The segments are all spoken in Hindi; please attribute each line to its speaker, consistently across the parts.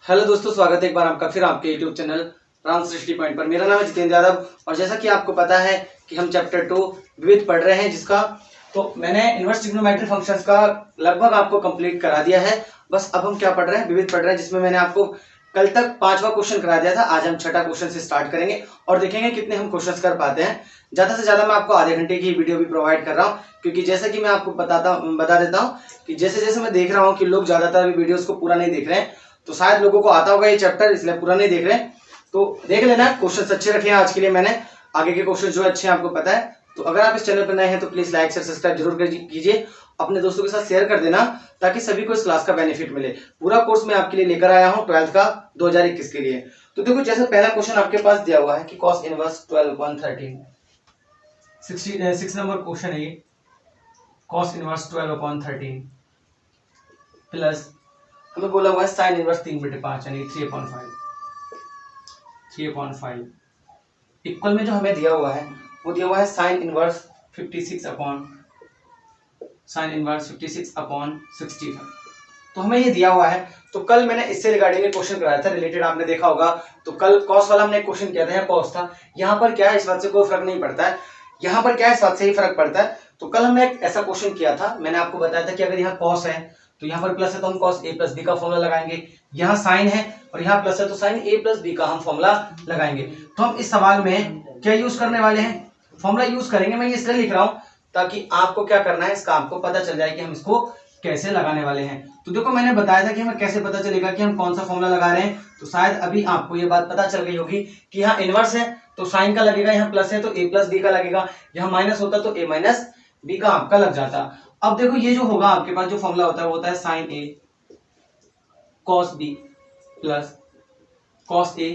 Speaker 1: हेलो दोस्तों, स्वागत है एक बार आपका फिर आपके यूट्यूब चैनल राम सृष्टि पॉइंट पर। मेरा नाम है जितेंद्र यादव और जैसा कि आपको पता है कि हम चैप्टर 2 विविध पढ़ रहे हैं, जिसका तो मैंने इनवर्स ट्रिग्नोमेट्री फंक्शंस का लगभग आपको कंप्लीट करा दिया है। बस अब हम क्या पढ़ रहे हैं, विविध पढ़ रहे हैं, जिसमें मैंने आपको कल तक 5वां क्वेश्चन करा दिया था। आज हम 6ठा क्वेश्चन से स्टार्ट करेंगे और देखेंगे कितने हम क्वेश्चन कर पाते हैं। ज्यादा से ज्यादा मैं आपको आधे घंटे की वीडियो भी प्रोवाइड कर रहा हूँ, क्योंकि जैसा कि मैं आपको बता देता हूँ कि जैसे जैसे मैं देख रहा हूँ कि लोग ज्यादातर वीडियोस को पूरा नहीं देख रहे हैं, तो शायद लोगों को आता होगा ये चैप्टर, इसलिए पूरा नहीं देख रहे हैं। तो देख लेना, क्वेश्चन अच्छे रखे हैं आज के लिए मैंने। आगे के क्वेश्चन जो अच्छे हैं आपको पता है। तो अगर आप इस चैनल पर नए हैं तो प्लीज लाइक शेयर सब्सक्राइब जरूर कीजिए, अपने दोस्तों के साथ शेयर कर देना ताकि सभी को इस क्लास का बेनिफिट मिले। पूरा कोर्स मैं आपके लिए लेकर आया हूँ 12th का 2021 के लिए। तो देखो, जैसे पहला क्वेश्चन आपके पास दिया हुआ है कि cos इनवर्स 12/13, 66 नंबर क्वेश्चन है ये। cos इनवर्स 12/13 प्लस हमें बोला हुआ है साइन इनवर्स 3/5 यानी 3/5 इक्वल में जो हमें दिया हुआ है वो दिया हुआ है साइन इनवर्स 56/65। तो हमें ये दिया हुआ है। तो कल मैंने इससे रिगार्डिंग एक क्वेश्चन कराया था, रिलेटेड आपने देखा होगा। तो कल कॉस वाला हमने एक क्वेश्चन किया था, कॉस था। यहाँ पर क्या है, इस बात से कोई फर्क नहीं पड़ता है। यहाँ पर क्या है, इस बात से ही फर्क पड़ता है। तो कल हमने एक ऐसा क्वेश्चन किया था, मैंने आपको बताया था कि अगर यहाँ कॉस है तो यहाँ पर प्लस है तो हम cos a प्लस बी का फॉर्मूला लगाएंगे। यहाँ साइन है और यहाँ प्लस है तो साइन a प्लस बी का हम फॉर्मूला लगाएंगे। तो हम इस सवाल में क्या यूज करने वाले हैं, फॉर्मूला यूज करेंगे। मैं ये इसलिए लिख रहा हूं ताकि आपको क्या करना है, इसका आपको पता चल जाए कि हम इसको कैसे लगाने वाले हैं। तो देखो, मैंने बताया था कि हमें कैसे पता चलेगा कि हम कौन सा फॉर्मूला लगा रहे हैं। तो शायद अभी आपको ये बात पता चल गई होगी कि यहाँ इनवर्स है तो साइन का लगेगा, यहाँ प्लस है तो a प्लस बी का लगेगा, यहाँ माइनस होता तो a माइनस बी का आपका लग जाता। अब देखो, ये जो होगा आपके पास जो फॉर्मूला होता है वो होता है sine a cos b plus cos a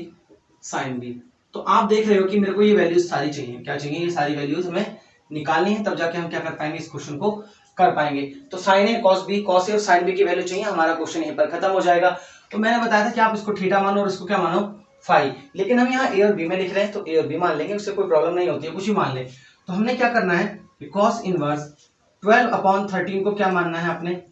Speaker 1: sin b। तो आप देख रहे हो कि मेरे को ये वैल्यूज सारी चाहिए। क्या चाहिए? ये सारी वैल्यूज हमें निकालनी है, तब जाके हम क्या कर पाएंगे, इस क्वेश्चन को कर पाएंगे। तो साइन ए cos b और साइन बी की वैल्यू चाहिए, हमारा क्वेश्चन यहीं पर खत्म हो जाएगा। तो मैंने बताया था कि आप इसको थीटा मानो और इसको क्या मानो, फाई। लेकिन हम यहाँ ए और बी में लिख रहे हैं तो ए और बी मान लेंगे, उससे कोई प्रॉब्लम नहीं होती है, कुछ भी मान ले। तो हमने क्या करना है, cos इनवर्स 12/13 को क्या मानना है, आपने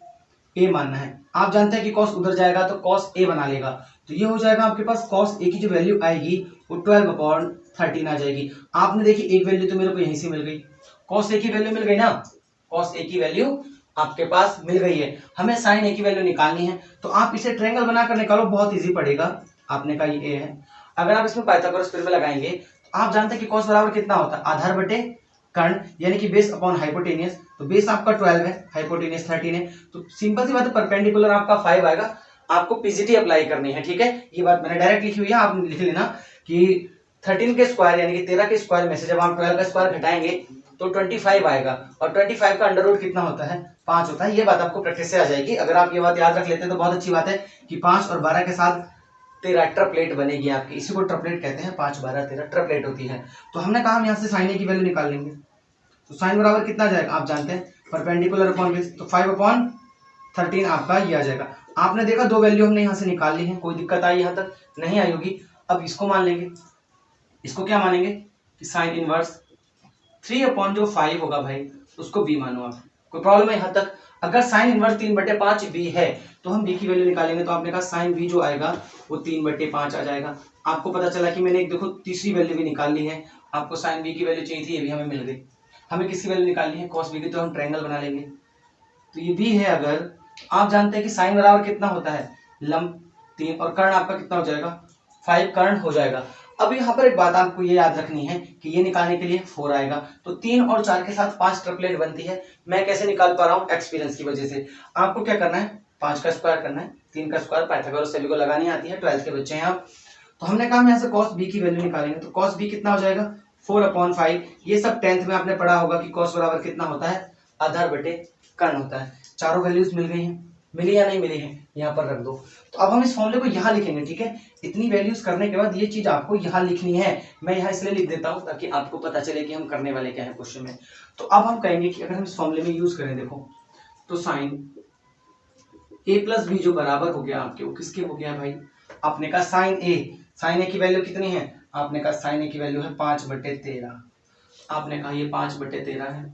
Speaker 1: a मानना है। आप जानते हैं कि cos उधर जाएगा तो cos a बना लेगा। तो ये हो जाएगा आपके पास cos a की जो वैल्यू आएगी वो 12/13 आ जाएगी। आपने देखी एक वैल्यू तो मेरे को यहीं से मिल गई, cos a की वैल्यू मिल गई ना, cos a की वैल्यू आपके पास मिल गई है। हमें sin a की वैल्यू निकालनी है, तो आप इसे ट्रायंगल बनाकर निकालो, बहुत इजी पड़ेगा। आपने कहा ये a है, अगर आप इसमें पाइथागोरस थ्योरम लगाएंगे तो आप जानते हैं कि cos बराबर कितना होता है, आधार बटे कर्ण, यानी कि बेस अपॉन हाइपोटेनियस। तो बेस आपका 12 है, हाइपोटेनियस 13 है, तो सिंपल सी बात है, परपेंडिकुलर आपका 5 आएगा। आपको पीजीटी अप्लाई करनी है, ठीक है। ये बात मैंने डायरेक्ट लिखी हुई है, आप लिख लेना कि 13 के स्क्वायर यानी कि 13 के स्क्वायर में से जब आप 12 का स्क्वायर घटाएंगे तो 25 आएगा, और 25 का अंडर रूट कितना होता है, 5 होता है। ये बात आपको प्रैक्टिस से आ जाएगी। अगर आप ये बात याद रख लेते हैं तो बहुत अच्छी बात है कि 5 और 12 के साथ 13 ट्रिपलेट बनेगी आपकी, इसी को ट्रिपलेट कहते हैं। 5 12 13 ट्रिपलेट होती है। तो हमने कहा हम यहाँ से साइन ए की वैल्यू निकाल लेंगे। तो साइन बराबर कितना जाएगा, आप जानते हैं, परपेंडिकुलर अपॉन बेस, तो 5/13 आपका ये आ जाएगा। आपने देखा दो वैल्यू हमने यहाँ से निकाल ली है, कोई दिक्कत आई यहाँ तक नहीं आई होगी। अब इसको मान लेंगे, इसको क्या मानेंगे कि साइन इनवर्स 3/5 होगा भाई, उसको बी मानो आप। कोई प्रॉब्लम है यहाँ तक? अगर साइन इनवर्स 3/5 बी है तो हम बी की वैल्यू निकालेंगे। तो आपने कहा साइन बी जो आएगा वो 3/5 आ जाएगा। आपको पता चला कि मैंने एक देखो तीसरी वैल्यू भी निकाल ली है। आपको साइन बी की वैल्यू चाहिए थी, ये भी हमें मिल गई। हमें किसकी वैल्यू निकालनी है, cos b की। तो हम ट्रायंगल बना लेंगे। तो ये भी है, अगर आप जानते हैं कि साइन बराबर कितना होता है, लंब 3, और कर्ण आपका कितना हो जाएगा, 5 कर्ण हो जाएगा। अब यहाँ पर एक बात आपको ये याद रखनी है कि ये निकालने के लिए 4 आएगा, तो 3 और 4 के साथ 5 ट्रिपलेट बनती है। मैं कैसे निकाल पा रहा हूँ, एक्सपीरियंस की वजह से। आपको क्या करना है, 5 का स्क्वायर करना है, 3 का स्क्वायर पाइथागोरस सभी को लगानी आती है, 12th के बच्चे हैं आप। तो हमने कहा हम यहाँ से cos b की वैल्यू निकालेंगे। तो cos b कितना हो जाएगा, 4/5। ये सब 10th में आपने पढ़ा होगा कि cos बराबर कितना होता है, आधार बटे कर्ण होता है। चारों वैल्यूज मिल गई हैं, मिली या नहीं मिली है, यहाँ पर रख दो। तो अब हम इस फॉर्मूले को यहाँ लिखेंगे, ठीक है। इतनी वैल्यूज करने के बाद ये चीज आपको यहाँ लिखनी है। मैं यहाँ इसलिए लिख देता हूँ ताकि आपको पता चले कि हम करने वाले क्या है क्वेश्चन में। तो अब हम कहेंगे कि अगर हम इस फॉर्मूले में यूज करें, देखो तो साइन a प्लस बी जो बराबर हो गया आपके, वो किसके हो गया भाई, आपने कहा साइन ए की वैल्यू कितनी है, आपने कहा साइन ए की वैल्यू है 5/13। आपने कहा ये 5/13 है।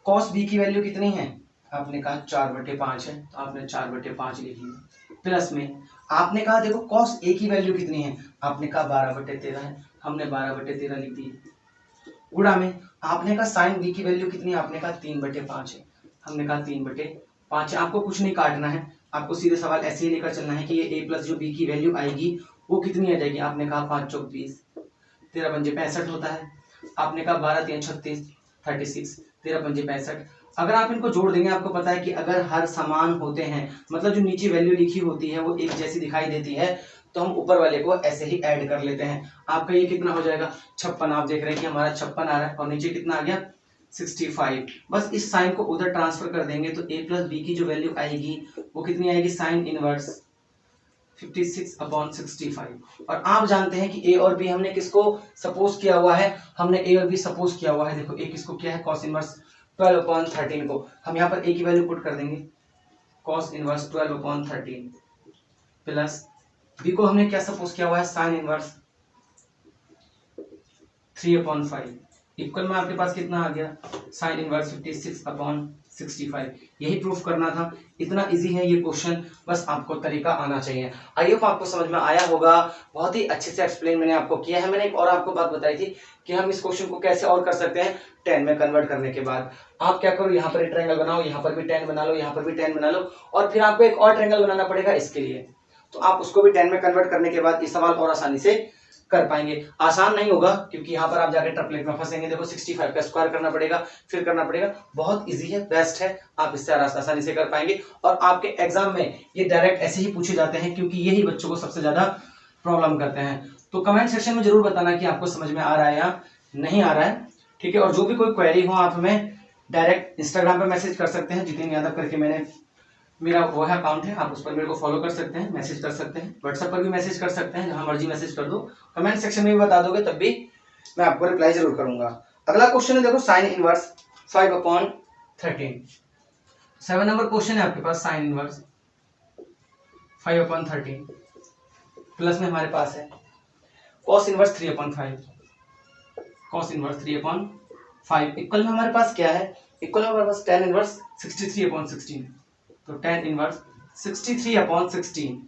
Speaker 1: cos b की वैल्यू कितनी है, आपने कहा 4/5 है तो आपने 4/5 लिख लिया। प्लस में आपने कहा देखो कॉस ए की वैल्यू कितनी है, आपने कहा 12/13 है, हमने 12/13 लिख दी। गुणा में आपने कहा साइन बी की वैल्यू कितनी है, आपने कहा 3/5 है, हमने कहा 3/5 है। आपको कुछ नहीं काटना है, आपको सीधे सवाल ऐसे ही लेकर चलना है कि ये ए प्लस जो बी की वैल्यू आएगी वो कितनी आ जाएगी। आपने कहा 5 चौक 20, 13 पंजे 65 होता है। आपने कहा 12 3 36, 36, 13 पंजे 65। अगर आप इनको जोड़ देंगे आपको पता है कि अगर हर समान होते हैं मतलब जो नीचे वैल्यू लिखी होती है वो एक जैसी दिखाई देती है तो हम ऊपर वाले को ऐसे ही ऐड कर लेते हैं। आपका ये कितना हो जाएगा 56, आप देख रहे हैं कि हमारा 56 आ रहा है और नीचे कितना आ गया 65। बस इस साइन को उधर ट्रांसफर कर देंगे तो a प्लस बी की जो वैल्यू आएगी वो कितनी आएगी, साइन इनवर्स 56/65। और आप जानते हैं कि a और b हमने किसको सपोज किया हुआ है, हमने a और b सपोज किया हुआ है। देखो a किसको किया है, cos इनवर्स 12/13 को। हम यहाँ पर a की वैल्यू पुट कर देंगे cos इनवर्स 12/13 प्लस b को हमने क्या सपोज किया हुआ है, साइन इनवर्स 3/5 इक्वल में आपके पास कितना आ गया, साइन इनवर्स 56/65। यही प्रूफ करना था। इतना इजी है ये क्वेश्चन, बस आपको तरीका आना चाहिए। आई होप आपको समझ में आया होगा। बहुत ही अच्छे से एक्सप्लेन मैंने आपको किया है। मैंने एक और आपको बात बताई थी कि हम इस क्वेश्चन को कैसे और कर सकते हैं, 10 में कन्वर्ट करने के बाद आप क्या करो, यहाँ पर एक ट्रायंगल बनाओ, यहाँ पर भी 10 बना लो, यहाँ पर भी 10 बना लो और फिर आपको एक और ट्रायंगल बनाना पड़ेगा इसके लिए। तो आप उसको भी 10 में कन्वर्ट करने के बाद ये सवाल और आसानी से कर पाएंगे। आसान नहीं होगा क्योंकि यहाँ पर आप जाके ट्रिपलेट में फंसेंगे। देखो 65 का स्क्वायर करना पड़ेगा, फिर करना पड़ेगा। बहुत इजी है, बेस्ट है, आप इससे आसानी से कर पाएंगे और आपके एग्जाम में ये डायरेक्ट ऐसे ही पूछे जाते हैं क्योंकि यही बच्चों को सबसे ज्यादा प्रॉब्लम करते हैं। तो कमेंट सेक्शन में जरूर बताना कि आपको समझ में आ रहा है या नहीं आ रहा है, ठीक है। और जो भी कोई क्वेरी हो आप हमें डायरेक्ट इंस्टाग्राम पे मैसेज कर सकते हैं, जितेंद्र यादव करके मेरा वो है अकाउंट है, आप उस पर मेरे को फॉलो कर सकते हैं, मैसेज कर सकते हैं, व्हाट्सएप पर भी मैसेज कर सकते हैं, जहां मर्जी मैसेज कर दो। कमेंट सेक्शन में भी बता दोगे तब भी मैं आपको रिप्लाई जरूर करूंगा। अगला क्वेश्चन है देखो साइन इनवर्स 5/13। 7 नंबर क्वेश्चन है आपके पास, साइन इनवर्स 5/13 प्लस में हमारे पास है cos inverse 3/5, cos inverse 3/5 equal में हमारे पास क्या है, इक्वल में हमारे पास tan इनवर्स 63/16। तो tan इनवर्स 63/16।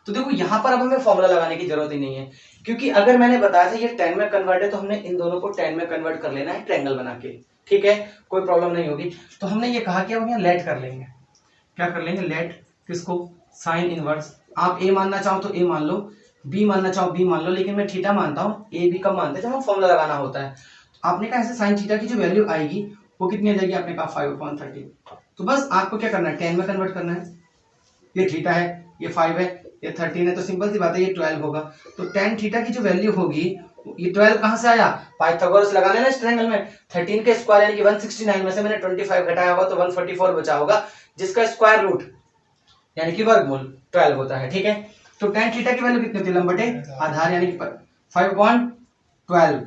Speaker 1: तो देखो यहां पर अब हमें फॉर्मूला लगाने की जरूरत ही नहीं है क्योंकि अगर मैंने बताया था ये 10 में कन्वर्ट है तो हमने इन दोनों को 10 में कन्वर्ट कर लेना है ट्रायंगल बना के, ठीक है, कोई प्रॉब्लम नहीं होगी। तो हमने ये कहा कि अब यहाँ लेट कर लेंगे, क्या कर लेंगे, लेट किसको, साइन इनवर्स। आप a मानना चाहो तो a मान लो, b मानना चाहो b मान लो, लेकिन मैं थीटा मानता हूँ, a b कब मानते हैं जब हम फॉर्मूला लगाना होता है। आपने कहा ऐसे साइन थीटा की जो वैल्यू आएगी वो कितनी आ जाएगी, आपने कहा 5/13। तो बस आपको क्या करना है, 10 में कन्वर्ट करना है। ये थीटा है, ये 5 है, ये 13 है, तो सिंपल सी बात है ये 12 होगा। तो tan थीटा की जो वैल्यू होगी, ये 12 कहां से आया, पाइथागोरस लगा लेना इस ट्रायंगल में। 13 के स्क्वायर यानी कि 169 में से मैंने 25 घटाया होगा तो 144 बचा होगा, जिसका स्क्वायर रूट यानी कि वर्गमूल 12 होता है, ठीक है। तो tan थीटा की वैल्यू कितनी होती है, लंब बटे आधार यानी कि 5/12,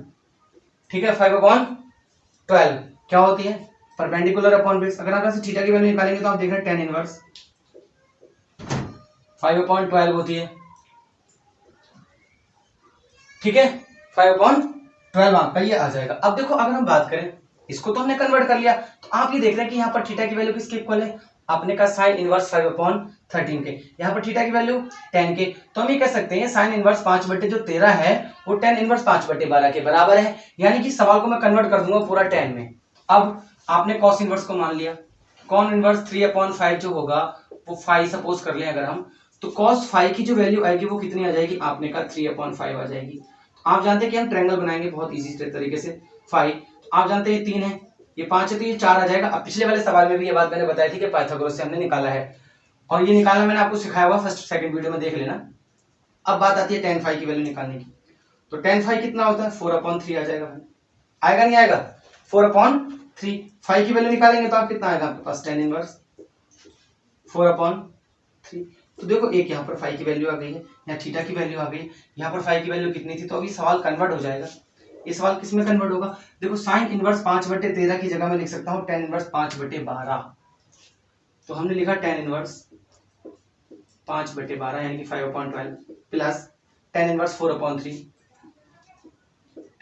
Speaker 1: ठीक है, 5/12 क्या होती है, परपेंडिकुलर अपॉन बेस। अगर आप ऐसे थीटा की वैल्यू निकालेंगे तो आप देख रहे हैं tan इनवर्स 5/12 होती है, ठीक है, 5/12 आपका ये आ जाएगा। अब देखो अगर हम बात करें, इसको तो हमने कन्वर्ट कर लिया, तो आप ये देख रहे हैं कि यहाँ पर थीटा की वैल्यू किसके इक्वल है, आपने कहा साइन इनवर्स 5/13 के, यहाँ पर थीटा की वैल्यू 10 के। तो हम ये कह सकते हैं साइन इनवर्स 5/13 है वो tan इनवर्स 5/12 के बराबर है, यानी कि सवाल को मैं कन्वर्ट कर दूंगा पूरा 10 में। अब आपने कॉस इनवर्स को मान लिया, कॉन इनवर्स 3/5 जो होगा वो 5 सपोज कर लें अगर हम, तो cos 5 की जो वैल्यू आएगी वो कितनी आ जाएगी, आपने कहा 3/5 आ जाएगी। आप जानते हैं कि हम ट्रायंगल बनाएंगे बहुत इजी तरीके से। 5 आप जानते हैं ये 3 है, ये 5 है, तो ये 4 आ जाएगा। अब पिछले वाले सवाल में भी ये बात मैंने बताई थी कि पाइथागोरस से हमने निकाला है और ये निकालना मैंने आपको सिखाया हुआ, फर्स्ट सेकंड वीडियो में देख लेना। अब बात आती है tan 5 की वैल्यू निकालने की, तो tan 5 कितना होता है, 4/3 आ जाएगा। आएगा नहीं आएगा, 4/3। 5 की वैल्यू निकालेंगे तो आप कितना आएगा, आपके पास tan इनवर्स 4/3। तो देखो एक यहाँ पर 5 की वैल्यू आ गई है, यहाँ थीटा की वैल्यू आ गई, यहाँ पर 5 की वैल्यू कितनी थी, तो अभी सवाल कन्वर्ट हो जाएगा। ये सवाल किस में कन्वर्ट होगा, देखो साइन इनवर्स 5/13 की जगह मैं लिख सकता हूँ tan इनवर्स 5/12। तो हमने लिखा tan इनवर्स 5/12 यानी कि 5/12 plus tan inverse 4/3,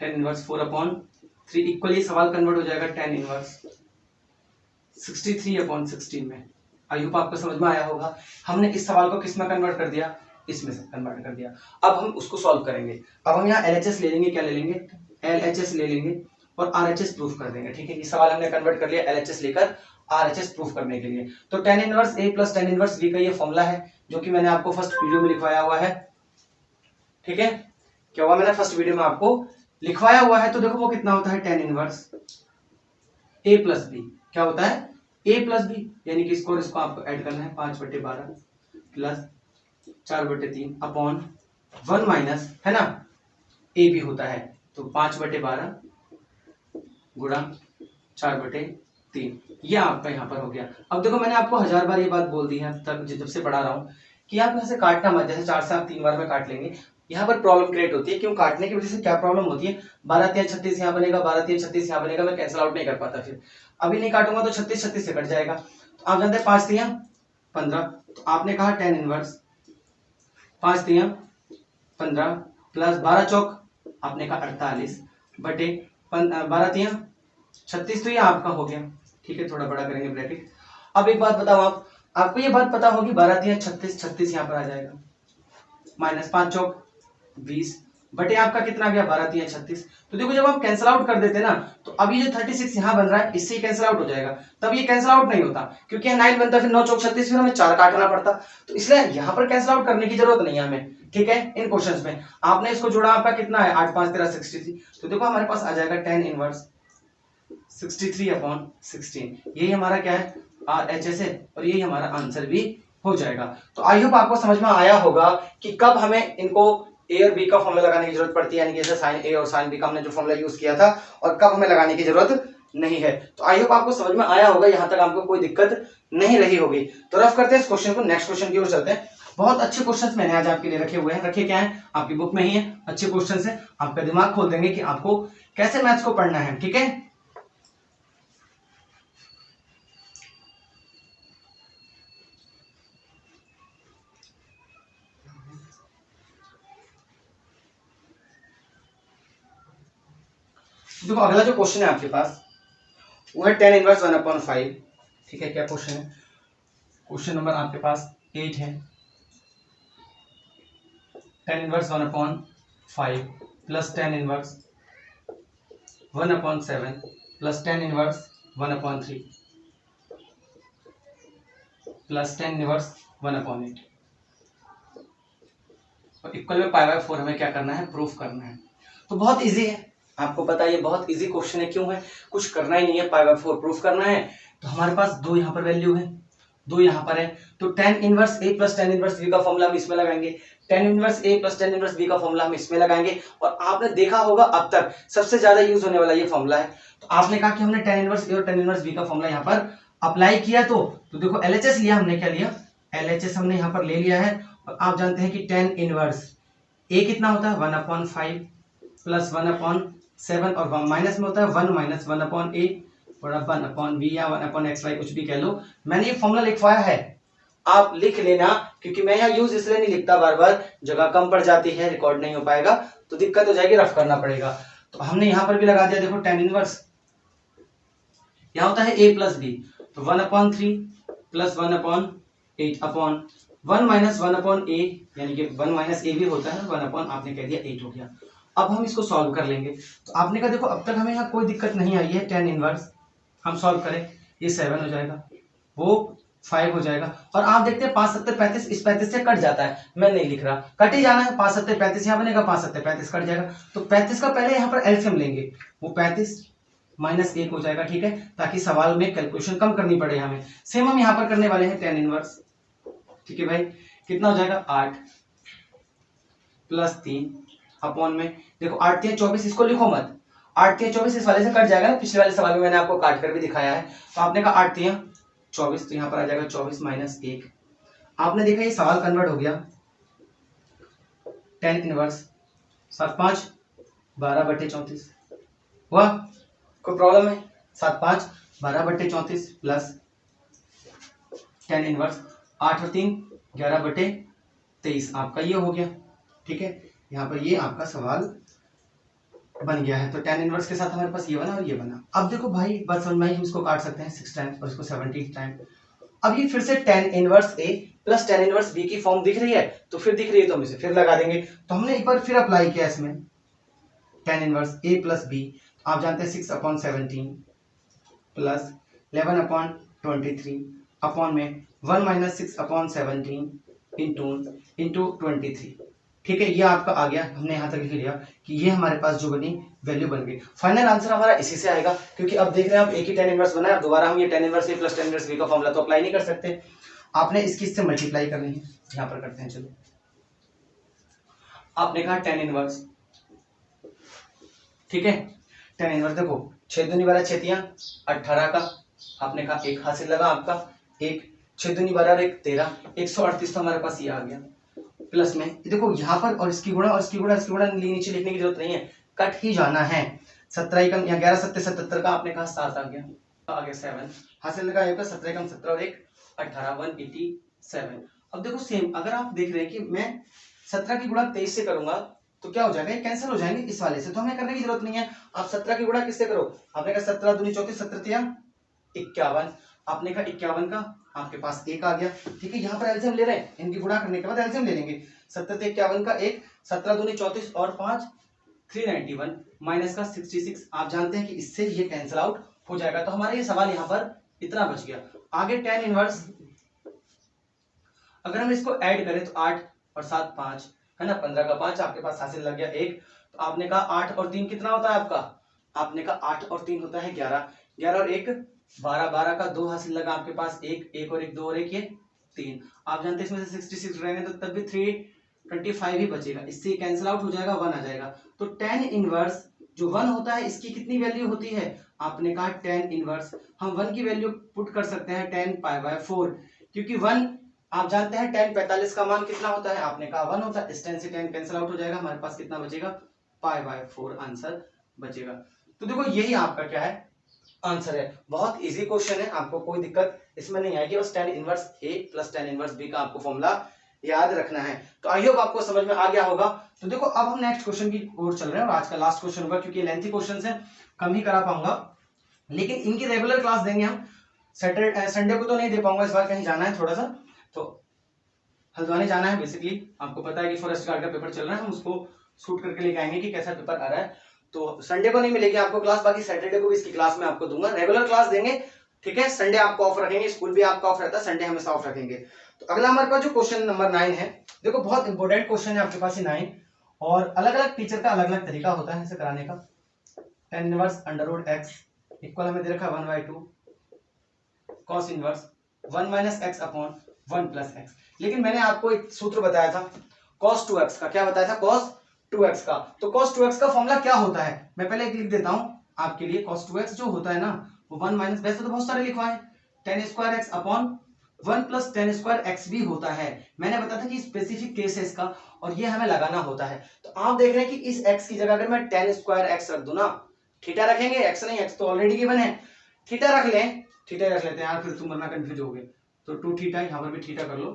Speaker 1: tan inverse 4/3 equally सवाल कन्वर्ट हो जाएगा tan इनवर्स 63/16 में। आई होप आपको समझ में आया होगा। हमने इस सवाल को किस में कन्वर्ट कर दिया, इसमें से कन्वर्ट कर दिया। अब हम उसको सॉल्व करेंगे। अब हम यहाँ LHS ले लेंगे, क्या ले लेंगे, LHS ले लेंगे और RHS प्रूफ कर देंगे। ठीक है, ये सवाल हमने कन्वर्ट कर लिया LHS लेकर RHS प्रूफ करने के लिए। तो tan inverse A plus tan inverse B का ये फॉर्मूला है जो कि मैंने आपको फर्स्ट वीडियो में लिखवाया हुआ है। ठीक है, क्या हुआ, मैंने फर्स्ट वीडियो में आपको लिखवाया हुआ है। तो देखो वो कितना होता है tan inverse A plus B, क्या होता है A प्लस B, यानी कि इसको आपको ऐड करना है 5/12 प्लस 4/3 अपॉन 1 माइनस, है ना, A भी होता है। तो 5/12 गुणा 4/3, ये आपका यहाँ पर हो गया। अब देखो मैंने आपको 1000 बार ये बात बोल दी है तक जब से पढ़ा रहा हूँ कि आप यहाँ से काटना मत, जैसे 4 से आप 3 बार में काट लेंगे, यहाँ पर प्रॉब्लम क्रिएट होती है। क्यों, काटने की वजह से क्या प्रॉब्लम होती है, 12×3=36 यहाँ बनेगा, 12×3=36 यहाँ बनेगा, मैं कैंसिल आउट नहीं कर पाता। फिर अभी नहीं काटूंगा तो 36 से कट जाएगा। तो आप जानते हैं 5×3=15, तो आपने कहा tan इनवर्स 5×3=15 प्लस 12 चौक आपने कहा 48 बटे 12×3=36, तो ये आपका हो गया। ठीक है, थोड़ा बड़ा करेंगे ब्रैकेट। अब एक बात बताओ, आपको ये बात पता होगी 12×3=36, 36 यहाँ पर आ जाएगा, माइनस 5 चौक 20 बटे आपका कितना गया 12×3=36। तो देखो जब आप कैंसिल आउट कर देते ना, तो अभी जो 36 यहाँ बन रहा है इससे कैंसिल आउट हो जाएगा, तब ये कैंसिल आउट नहीं होता क्योंकि 9 बनता, फिर 9 चौक 36, फिर हमें 4 काटना पड़ता। तो इसलिए यहाँ पर कैंसिल आउट करने की जरूरत नहीं है हमें। ठीक है, इन क्वेश्चंस में आपने इसको जोड़ा, आपका कितना है 8 5 13 63, तो देखो हमारे पास आ जाएगा tan इनवर्स 63/16, यही हमारा क्या है RHS है, और यही हमारा आंसर भी हो जाएगा। तो आई होप आपको समझ में आया होगा कि कब हमें इनको A और B का फॉर्मूला लगाने की जरूरत पड़ती है, यानी कि जैसे sin A और sin B का हमने जो फॉर्मूला यूज किया था, और कब हमें लगाने की जरूरत नहीं है। तो आई होप आपको समझ में आया होगा, यहाँ तक आपको कोई दिक्कत नहीं रही होगी। तो रफ करते हैं इस क्वेश्चन को, नेक्स्ट क्वेश्चन की ओर चलते हैं। बहुत अच्छे क्वेश्चंस मैंने आज आपके लिए रखे हुए हैं। रखे क्या है, आपकी बुक में ही है, अच्छे क्वेश्चंस हैं, आपका दिमाग खोल देंगे कि आपको कैसे मैथ्स को पढ़ना है। ठीक है, देखो अगला जो क्वेश्चन है आपके पास वो है tan इनवर्स 1/5। ठीक है, क्या क्वेश्चन है, क्वेश्चन नंबर आपके पास 8 है। tan inverse 1/5 plus tan inverse 1/7 plus tan inverse 1/3 plus tan inverse 1/8 और इक्वल में π/4 हमें क्या करना है, प्रूफ करना है। तो बहुत इजी है, आपको पता है ये बहुत इजी क्वेश्चन है। क्यों है, कुछ करना ही नहीं है, π/4 प्रूफ करना है। तो हमारे पास दो यहाँ पर वैल्यू है, दो यहाँ पर है, तो tan inverse A plus tan inverse B का फॉर्मूला हम इसमें लगाएंगे, tan inverse A plus tan inverse B का फॉर्मूला हम इसमें लगाएंगे। और आपने देखा होगा अब तक सबसे ज्यादा यूज होने वाला ये फॉर्मूला है। तो आपने कहा कि हमने tan इनवर्स A और tan इनवर्स B का फॉर्मूला यहाँ पर अप्लाई किया, तो देखो LHS लिया हमने, क्या लिया, LHS हमने यहाँ पर ले लिया है। और आप जानते हैं कि tan इनवर्स A कितना होता है 1/5 प्लस 1/7 और माइनस में होता है 1 माइनस 1/A और 1/B या 1/XY कुछ भी कह लो। मैंने ये फॉर्मूला लिखवाया है, आप लिख लेना, क्योंकि मैं यहाँ यूज इसलिए नहीं लिखता बार बार, जगह कम पड़ जाती है, रिकॉर्ड नहीं हो पाएगा तो दिक्कत हो जाएगी, रफ करना पड़ेगा। तो हमने यहाँ पर भी लगा दिया, देखो tan इनवर्स यहाँ होता है A प्लस B, तो 1/3 प्लस 1/8 अपॉन 1 माइनस 1/A, यानी कि 1 माइनस A भी होता है, 1 आपने कह दिया 8 हो गया। अब हम इसको सॉल्व कर लेंगे। तो आपने कहा देखो अब तक हमें यहाँ कोई दिक्कत नहीं आई है, tan इनवर्स हम सॉल्व करें, ये 7 हो जाएगा, वो 5 हो जाएगा। और आप देखते हैं 5 7 35, इस 35 से कट जाता है, मैं नहीं लिख रहा, कट ही जाना है, 5 7 35 यहाँ बनेगा, 5 7 35 कट जाएगा। तो 35 का पहले यहाँ पर एलसीएम लेंगे, वो 35 माइनस 1 हो जाएगा। ठीक है, ताकि सवाल में कैलकुलेशन कम करनी पड़े हमें। सेम हम यहाँ पर करने वाले हैं tan इनवर्स। ठीक है भाई, कितना हो जाएगा 8 प्लस 3 अपॉन में, देखो 8 3 24, इसको लिखो मत, 8 3 24 इस वाले से कट जाएगा ना, पिछले वाले सवाल में मैंने आपको काट कर भी दिखाया है। तो आपने कहा 8 3 24, तो यहाँ पर आ जाएगा 24 माइनस 1। आपने देखा ये सवाल कन्वर्ट हो गया, tan इनवर्स 7 5 12/34 हुआ, कोई प्रॉब्लम है, 7 5 12/34 प्लस tan इनवर्स 8 और 3 11/23 आपका ये हो गया। ठीक है, यहाँ पर ये आपका सवाल बन गया है। तो tan इनवर्स के साथ हमारे पास ये बना और ये बना। अब देखो भाई बात समझ में आई, हम इसको काट सकते हैं 6 टाइम्स और इसको 70 टाइम। अब ये फिर से tan inverse a plus tan inverse b की फॉर्म दिख रही है, तो फिर दिख रही है तो हम इसे फिर लगा देंगे। तो हमने एक बार फिर अप्लाई किया इसमें tan inverse a plus b, आप जानते हैं 6/17 प्लस 11/23 अपॉन में 1 माइनस 6/17 इंटू 23। ठीक है, ये आपका आ गया, हमने यहां तक लिख लिया कि ये हमारे पास जो बनी वैल्यू बन गई। फाइनल आंसर हमारा इसी से आएगा, क्योंकि अब देख रहे हैं आप एक ही tan इनवर्स बना है, दोबारा हम ये tan inverse a plus tan inverse b का फॉर्मूला तो अप्लाई नहीं कर सकते, आपने इसकी इससे मल्टीप्लाई करनी है। यहां पर करते हैं, चलो आपने कहा tan इनवर्स, ठीक है, tan इनवर्स देखो 6 दूनी 12 6 18 का आपने कहा एक हासिल लगा आपका, एक 6 दूनी 12 और एक 13, 138 तो हमारे पास ये आ गया। प्लस में देखो यहाँ पर और इसकी गुणा और इसकी गुणा इसकी गुणा नीचे लिखने की जरूरत नहीं है, कट ही जाना है। 17 कम या 11 7 77 का आपने कहा 7 आ गया 7 हासिल लगा, 17 कम 17 और एक 18 187। अब देखो सेम, अगर आप देख रहे हैं कि मैं 17 की गुणा 23 से करूंगा तो क्या हो जाएगा, कैंसिल हो जाएंगे इस वाले से, तो हमें करने की जरूरत नहीं है। आप 17 की गुणा किससे करो, आपने कहा 17 दूनी 34 17 51, आपने कहा 51 का आपके पास एक आ गया। ठीक है, यहाँ पर एलसीएम ले रहे हैं, इनकी गुणा करने के बाद एलसीएम ले लेंगे। 17 51 का एक, 17 दूनी 34 और 5 391 माइनस का 66, आप जानते हैं कि इससे ये कैंसिल आउट हो जाएगा। तो हमारा ये सवाल यहाँ पर इतना बच गया। आगे tan इनवर्स, अगर हम इसको ऐड करें तो 8 और 7 5 है ना, 15 का 5 आपके पास हासिल लग गया एक। तो आपने कहा 8 और 3 कितना होता है आपका, आपने कहा 8 और 3 होता है 11, 11 और 1 12, 12 का 2 हासिल लगा आपके पास एक, एक और एक 2 और एक ये 3। आप जानते हैं इसमें से 66 रहेंगे तो तब भी 325 ही बचेगा, इससे कैंसिल आउट हो जाएगा, 1 आ जाएगा। तो tan इनवर्स जो 1 होता है इसकी कितनी वैल्यू होती है, आपने कहा tan इनवर्स हम 1 की वैल्यू पुट कर सकते हैं tan π/4, क्योंकि 1 आप जानते हैं tan 45 का मान कितना होता है, आपने कहा 1 होता है, इस tan से tan कैंसिल आउट हो जाएगा, हमारे पास कितना बचेगा π/4 आंसर बचेगा। तो देखो यही आपका क्या है आंसर है। बहुत इजी क्वेश्चन है, आपको कोई दिक्कत इसमें नहीं आएगी, बस tan inverse a plus tan inverse b का आपको फॉर्मूला याद रखना है। तो आई होप आपको समझ में आ गया होगा। तो देखो अब हम नेक्स्ट क्वेश्चन की ओर चल रहे हैं और आज का लास्ट क्वेश्चन होगा, क्योंकि लेंथी क्वेश्चन है कम ही करा पाऊंगा, लेकिन इनकी रेगुलर क्लास देंगे हम। सैटरडे संडे को तो नहीं दे पाऊंगा, इस बार कहीं जाना है थोड़ा सा, तो हल्द्वानी जाना है बेसिकली, आपको पता है कि फॉरेस्ट गार्ड का पेपर चल रहा है, हम उसको शूट करके लेके आएंगे कि कैसा पेपर आ रहा है। तो संडे को नहीं मिलेगी आपको क्लास, बाकी सैटरडे को भी इसकी क्लास में आपको दूंगा, रेगुलर क्लास देंगे। ठीक है, संडे आपको ऑफ रखेंगे, स्कूल भी आपका ऑफ रहता है, संडे हमेशा ऑफ रखेंगे। तो अगला हमारे पास जो क्वेश्चन नंबर 9 है, देखो बहुत इंपॉर्टेंट क्वेश्चन है आपके पास ये 9, और अलग अलग टीचर का अलग अलग तरीका होता है इसे कराने का। tan inverse under x equal हमें दे रखा 1/2 cos inverse 1 minus x upon 1 plus x। लेकिन मैंने आपको एक सूत्र बताया था cos 2x का, क्या बताया था, cos 2x का। तो cos 2x का फॉर्मूला क्या होता है, मैं पहले एक लिख देता हूं आपके लिए। cos 2x जो होता है ना वो 1 माइनस, वैसे तो बहुत सारे लिखवा है, tan square x upon 1 plus tan square x भी होता है। मैंने बताया था कि स्पेसिफिक केस है इसका और ये हमें लगाना होता है। तो आप देख रहे हैं कि इस x की जगह अगर मैं tan स्क्वायर x रख दूं ना, थीटा रखेंगे, x नहीं, x तो ऑलरेडी गिवन है, थीटा रख लें, थीटा रख लेते हैं यार, फिर तुम वरना कंफ्यूज हो गए। तो 2 थीटा, यहां पर भी थीटा कर लो।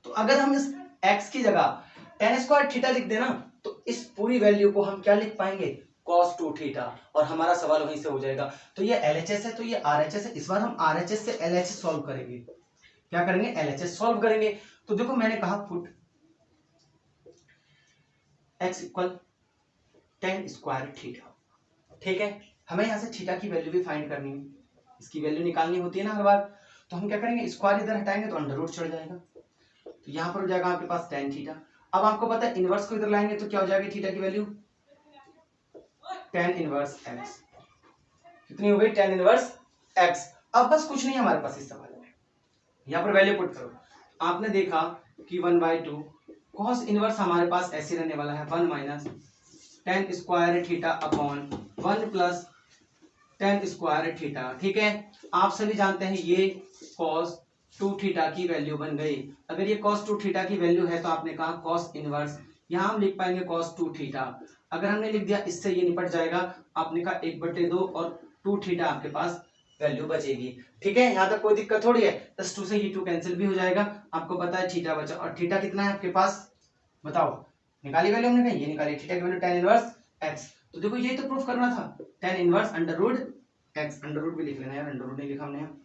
Speaker 1: तो अगर हम इस x की जगह tan स्क्वायर थीटा लिख देना तो इस पूरी वैल्यू को हम क्या लिख पाएंगे, cos 2 थीटा, और हमारा सवाल वहीं से हो जाएगा। तो ये LHS है, तो ये RHS है, इस बार हम RHS से LHS सॉल्व करेंगे। क्या करेंगे, LHS सॉल्व करेंगे। तो देखो मैंने कहा put x equal tan square theta. ठीक है, हमें यहां से थीटा की वैल्यू भी फाइंड करनी है, इसकी वैल्यू निकालनी होती है ना हर बार। तो हम क्या करेंगे, स्क्वायर इधर हटाएंगे तो अंडर रूट चढ़ जाएगा, तो यहां पर हो जाएगा आपके पास tan थीटा। अब आपको पता है इनवर्स को इधर लाएंगे तो क्या हो जाएगी थीटा की वैल्यू, tan इनवर्स x। कितनी हो गई, tan इनवर्स x। अब बस कुछ नहीं हमारे पास इस सवाल में, यहां पर वैल्यू पुट करो। आपने देखा कि 1/2 cos इनवर्स हमारे पास ऐसे रहने वाला है 1 minus tan square theta upon 1 plus tan square theta. ठीक है, आप सभी जानते हैं ये cos 2 थीटा की वैल्यू बन गई। अगर ये cos 2 थीटा की वैल्यू है तो आपने कहा cos इनवर्स, यहां हम लिख पाएंगे cos 2 थीटा। अगर हमने लिख दिया इससे ये निपट जाएगा, आपने कहा 1/2 और 2 थीटा आपके पास वैल्यू बचेगी। ठीक है, यहां तक कोई दिक्कत थोड़ी है, बस 2 से ये 2 कैंसिल भी हो जाएगा। आपको पता है थीटा बचा, और थीटा कितना है आपके पास बताओ, निकाली वैल्यू हमने कही, ये निकाली थीटा की वैल्यू tan इनवर्स एक्स। तो देखो यही तो प्रूफ करना था, tan inverse under root x, under root भी लिख लेना यार, अंडर रूट नहीं लिखा हमने यहाँ।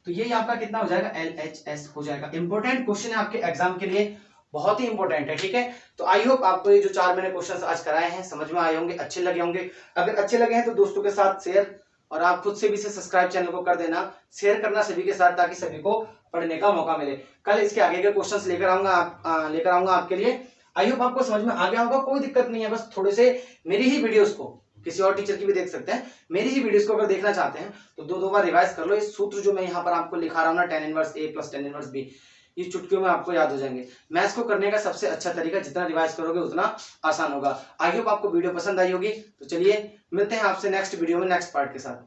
Speaker 1: तो यही आपका कितना हो जाएगा, LHS हो जाएगा। इंपॉर्टेंट क्वेश्चन है आपके एग्जाम के लिए, बहुत ही इंपॉर्टेंट है, ठीक है। तो आई होप आपको ये जो 4 मैंने क्वेश्चन आज कराए हैं समझ में आए होंगे, अच्छे लगे होंगे। अगर अच्छे लगे हैं तो दोस्तों के साथ शेयर, और आप खुद से भी इसे सब्सक्राइब चैनल को कर देना, शेयर करना सभी के साथ, ताकि सभी को पढ़ने का मौका मिले। कल इसके आगे के क्वेश्चंस लेकर आऊंगा आपके लिए। आई होप आपको समझ में आ गया होगा, कोई दिक्कत नहीं है, बस थोड़े से मेरी ही वीडियोस को, किसी और टीचर की भी देख सकते हैं, मेरी ही वीडियोस को अगर देखना चाहते हैं तो 2 बार रिवाइज कर लो। इस सूत्र जो मैं यहाँ पर आपको लिखा रहा हूँ ना, tan inverse A plus tan inverse B, ये चुटकियों में आपको याद हो जाएंगे। मैथ्स को करने का सबसे अच्छा तरीका, जितना रिवाइज करोगे उतना आसान होगा। आई होप आपको वीडियो पसंद आई होगी। तो चलिए मिलते हैं आपसे नेक्स्ट वीडियो में नेक्स्ट पार्ट के साथ।